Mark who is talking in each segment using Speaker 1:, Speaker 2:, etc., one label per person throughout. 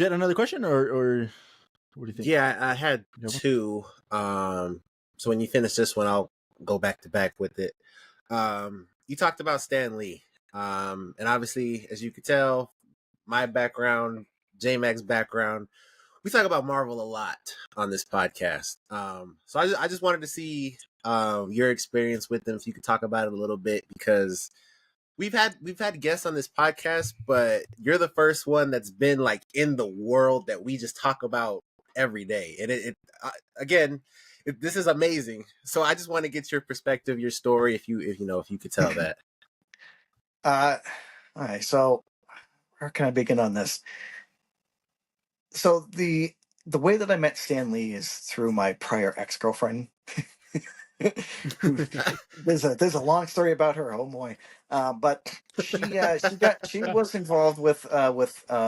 Speaker 1: Jet, another question, or what do you think?
Speaker 2: Yeah, I had two. So when you finish this one, I'll go back to back with it. You talked about Stan Lee, and obviously, as you could tell, my background, J Mac's background, we talk about Marvel a lot on this podcast. So I just wanted to see your experience with them, if you could talk about it a little bit, because we've had guests on this podcast, but you're the first one that's been like in the world that we just talk about every day, and again, this is amazing. So I just want to get your perspective, your story, if you could tell that.
Speaker 3: All right. So where can I begin on this? So the way that I met Stan Lee is through my prior ex-girlfriend. There's a long story about her. Oh boy, but she was involved with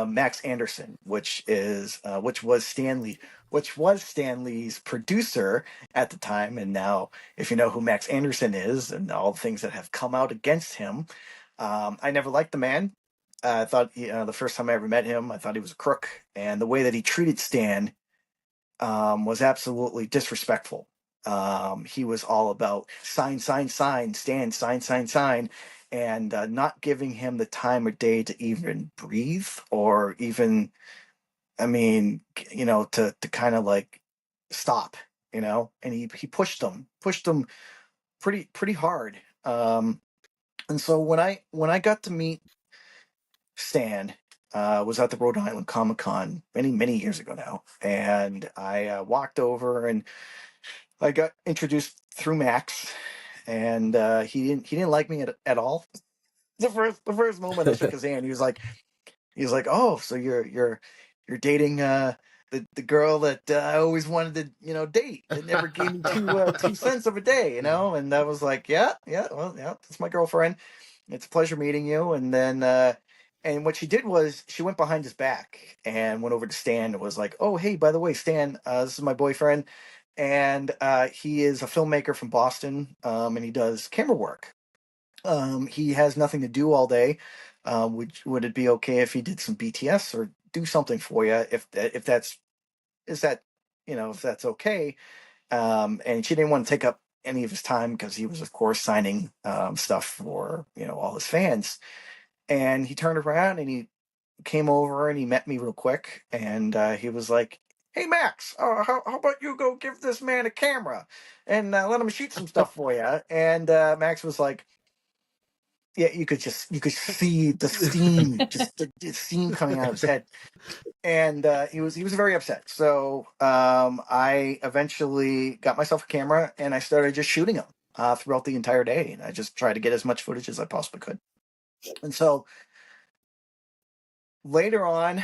Speaker 3: Max Anderson, which was Stan Lee's producer at the time, and now if you know who Max Anderson is and all the things that have come out against him, I never liked the man. I thought the first time I ever met him, I thought he was a crook, and the way that he treated Stan was absolutely disrespectful. He was all about sign, Stan, sign, and not giving him the time of day to even breathe or even, I mean, to kind of like stop, and he pushed them pretty hard. And so when I got to meet Stan, was at the Rhode Island Comic Con many years ago now, and I walked over and I got introduced through Max, and he didn't like me at all. The first moment I shook his hand, he was like, oh, so you're dating the girl that I always wanted to date, that never gave me 2 cents of a day, and I was like, yeah, well, yeah, that's my girlfriend. It's a pleasure meeting you. And then and what she did was she went behind his back and went over to Stan and was like, oh, hey, by the way, Stan, this is my boyfriend, and he is a filmmaker from Boston, and he does camera work. He has nothing to do all day. Would it be okay if he did some BTS or do something for you, if that's is that if that's okay? And she didn't want to take up any of his time because he was, of course, signing stuff for all his fans. And he turned around and he came over and he met me real quick, and he was like, "Hey Max, how about you go give this man a camera and let him shoot some stuff for you?" And Max was like, yeah, you could see the steam, just the steam coming out of his head, and he was very upset. So I eventually got myself a camera and I started just shooting him throughout the entire day, and I just tried to get as much footage as I possibly could. And so later on,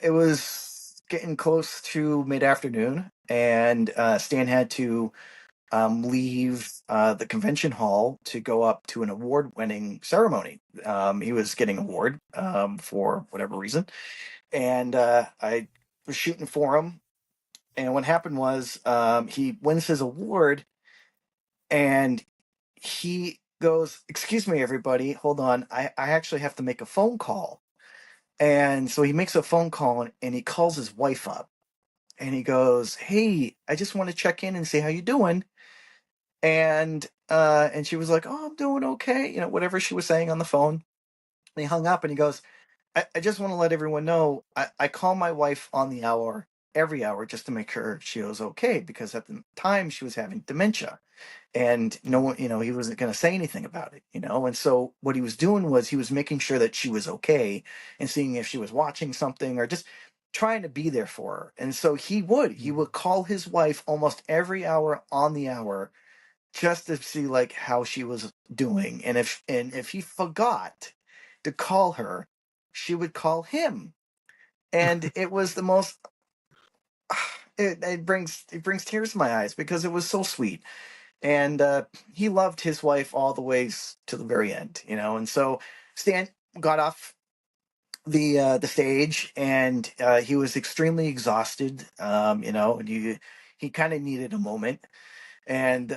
Speaker 3: it was getting close to mid-afternoon, and Stan had to leave the convention hall to go up to an award-winning ceremony. He was getting an award for whatever reason, and I was shooting for him. And what happened was he wins his award, and he goes, "Excuse me, everybody, hold on. I actually have to make a phone call." And so he makes a phone call and he calls his wife up and he goes, "Hey, I just want to check in and see how you doing." And she was like, "Oh, I'm doing okay," whatever she was saying on the phone. And he hung up and he goes, I just want to let everyone know I call my wife on the hour, every hour, just to make sure she was okay, because at the time she was having dementia, and no one, he wasn't going to say anything about it, and so what he was doing was he was making sure that she was okay and seeing if she was watching something or just trying to be there for her. And so he would call his wife almost every hour on the hour, just to see like how she was doing, and if he forgot to call her, she would call him. And it was the most it brings tears to my eyes because it was so sweet. And he loved his wife all the ways to the very end, and so Stan got off the stage, and he was extremely exhausted, and he kind of needed a moment. And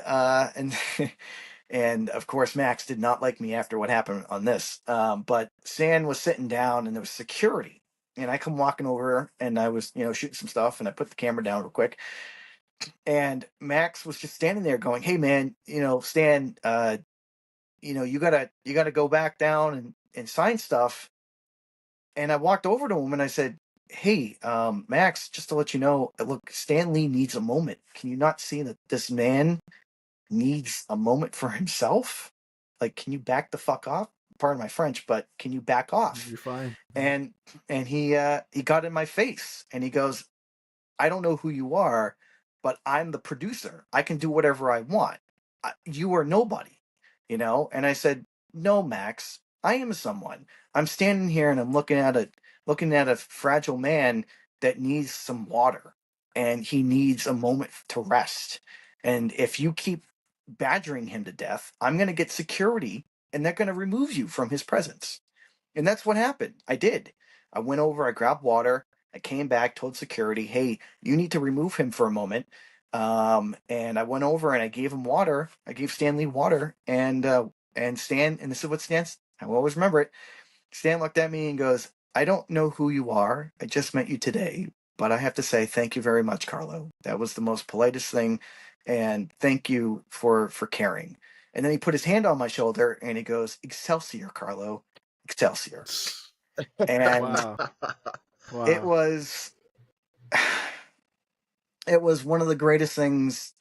Speaker 3: and of course Max did not like me after what happened on this, but Stan was sitting down and there was security and I come walking over, and I was, shooting some stuff, and I put the camera down real quick, and Max was just standing there going, "Hey man, Stan, you gotta go back down and sign stuff." And I walked over to him and I said, "Hey, Max, just to let you know, look, Stan Lee needs a moment. Can you not see that this man needs a moment for himself? Like, can you back the fuck off? Pardon my French, but can you back off?"
Speaker 1: You're fine.
Speaker 3: And he got in my face and he goes, "I don't know who you are, but I'm the producer. I can do whatever I want. You are nobody, And I said, "No, Max, I am someone. I'm standing here and I'm looking at a fragile man that needs some water, and he needs a moment to rest. And if you keep badgering him to death, I'm going to get security, and they're going to remove you from his presence." And that's what happened. I did. I went over, I grabbed water, I came back, told security, "Hey, you need to remove him for a moment." And I went over and I gave him water. I gave Stan Lee water, and Stan, and this is what Stan's, I will always remember it. Stan looked at me and goes, "I don't know who you are. I just met you today, but I have to say thank you very much, Carlo. That was the most politest thing, and thank you for caring." And then he put his hand on my shoulder and he goes, "Excelsior, Carlo, Excelsior." And
Speaker 1: Wow.
Speaker 3: it
Speaker 1: Wow.
Speaker 3: was it was one of the greatest things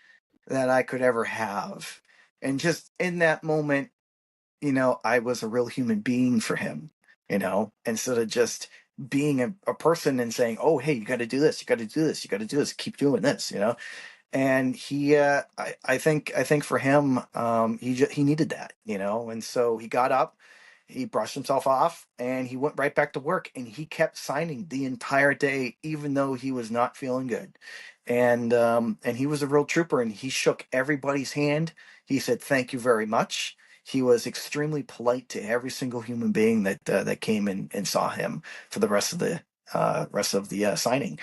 Speaker 3: that I could ever have. And just in that moment, I was a real human being for him, instead of just being a person and saying, "Oh, hey, you got to do this, you got to do this, you got to do this, keep doing this." And I think for him, he needed that, and so he got up, he brushed himself off, and he went right back to work, and he kept signing the entire day, even though he was not feeling good. And he was a real trooper, and he shook everybody's hand. He said, "Thank you very much." He was extremely polite to every single human being that came in and saw him for the rest of the signing.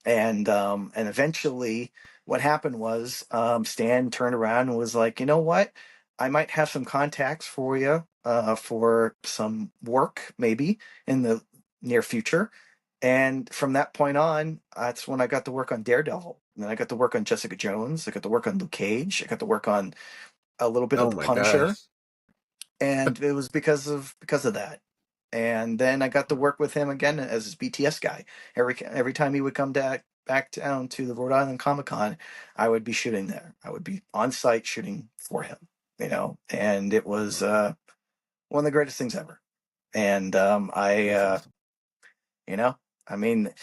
Speaker 3: And eventually, what happened was, Stan turned around and was like, "You know what? I might have some contacts for you, for some work maybe in the near future." And from that point on, that's when I got to work on Daredevil. And then I got to work on Jessica Jones. I got to work on Luke Cage. I got to work on a little bit of
Speaker 2: Oh
Speaker 3: the
Speaker 2: my
Speaker 3: Punisher,
Speaker 2: gosh.
Speaker 3: and it was because of that. And then I got to work with him again as his BTS guy. Every time he would come back down to the Rhode Island Comic Con, I would be shooting there. I would be on site shooting for him. And it was one of the greatest things ever. And
Speaker 1: That's awesome.
Speaker 3: you know, I mean,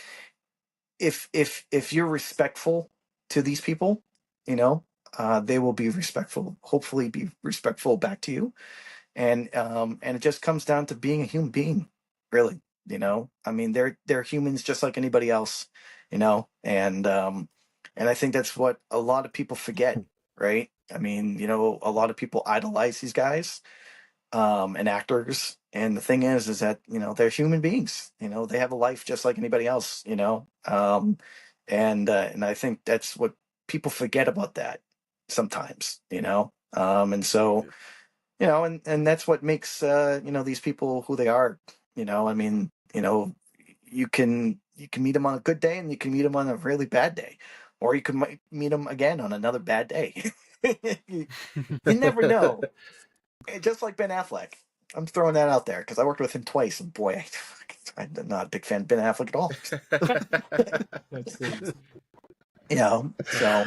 Speaker 3: if you're respectful to these people, they will be respectful. Hopefully, be respectful back to you. And it just comes down to being a human being, really. I mean, they're humans just like anybody else. And I think that's what a lot of people forget, right? I mean, a lot of people idolize these guys, and actors, and the thing is that they're human beings. They have a life just like anybody else. And I think that's what people forget about that sometimes. And so,
Speaker 1: Yeah.
Speaker 3: and that's what makes these people who they are. I mean, you can meet them on a good day, and you can meet them on a really bad day, or you can meet them again on another bad day. you, you never know. Just like Ben Affleck. I'm throwing that out there because I worked with him twice, and boy, I'm not a big fan of Ben Affleck at all.
Speaker 4: That's the
Speaker 3: So